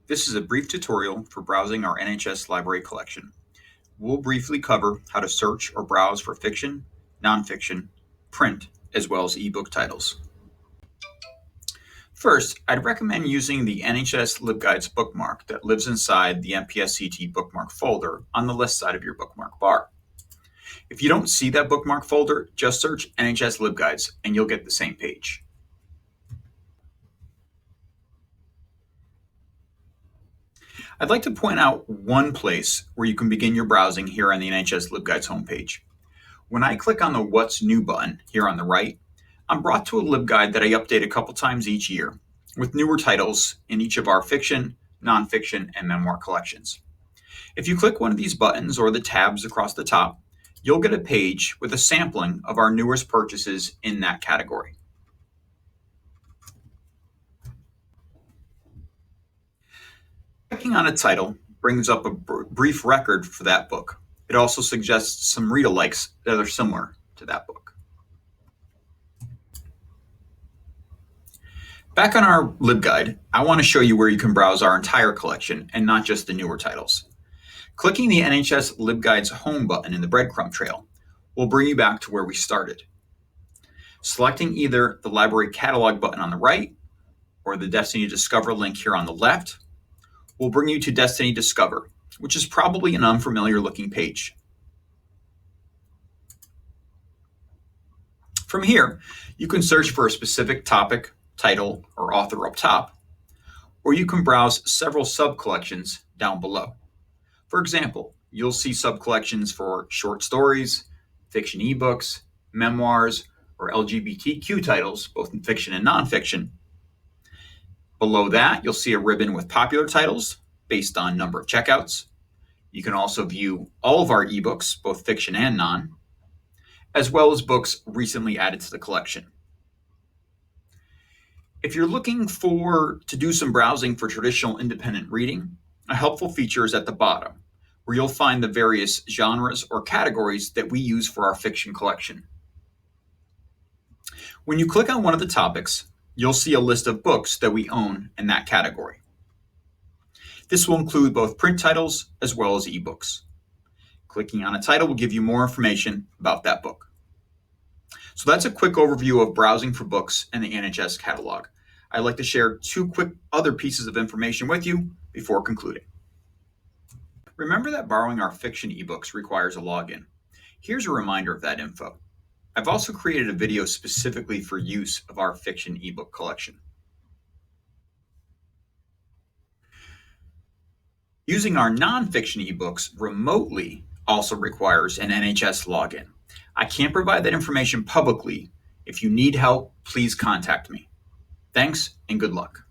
This is a brief tutorial for browsing our NHS Library Collection. We'll briefly cover how to search or browse for fiction, nonfiction, print, as well as ebook titles. First, I'd recommend using the NHS LibGuides bookmark that lives inside the MPSCT bookmark folder on the left side of your bookmark bar. If you don't see that bookmark folder, just search NHS LibGuides and you'll get the same page. I'd like to point out one place where you can begin your browsing here on the NHS LibGuides homepage. When I click on the What's New button here on the right, I'm brought to a LibGuide that I update a couple times each year with newer titles in each of our fiction, nonfiction, and memoir collections. If you click one of these buttons or the tabs across the top, you'll get a page with a sampling of our newest purchases in that category. Clicking on a title brings up a brief record for that book. It also suggests some read-alikes that are similar to that book. Back on our LibGuide, I want to show you where you can browse our entire collection and not just the newer titles. Clicking the NHS LibGuides home button in the breadcrumb trail will bring you back to where we started. Selecting either the library catalog button on the right or the Destiny Discover link here on the left will bring you to Destiny Discover, which is probably an unfamiliar looking page. From here, you can search for a specific topic, title, or author up top, or you can browse several sub-collections down below. For example, you'll see sub-collections for short stories, fiction ebooks, memoirs, or LGBTQ titles, both in fiction and nonfiction. Below that, you'll see a ribbon with popular titles based on number of checkouts. You can also view all of our ebooks, both fiction and non, as well as books recently added to the collection. If you're looking to do some browsing for traditional independent reading, a helpful feature is at the bottom, where you'll find the various genres or categories that we use for our fiction collection. When you click on one of the topics, you'll see a list of books that we own in that category. This will include both print titles as well as ebooks. Clicking on a title will give you more information about that book. So that's a quick overview of browsing for books in the NHS catalog. I'd like to share two quick other pieces of information with you before concluding. Remember that borrowing our fiction ebooks requires a login. Here's a reminder of that info. I've also created a video specifically for use of our fiction ebook collection. Using our nonfiction ebooks remotely also requires an NHS login. I can't provide that information publicly. If you need help, please contact me. Thanks and good luck.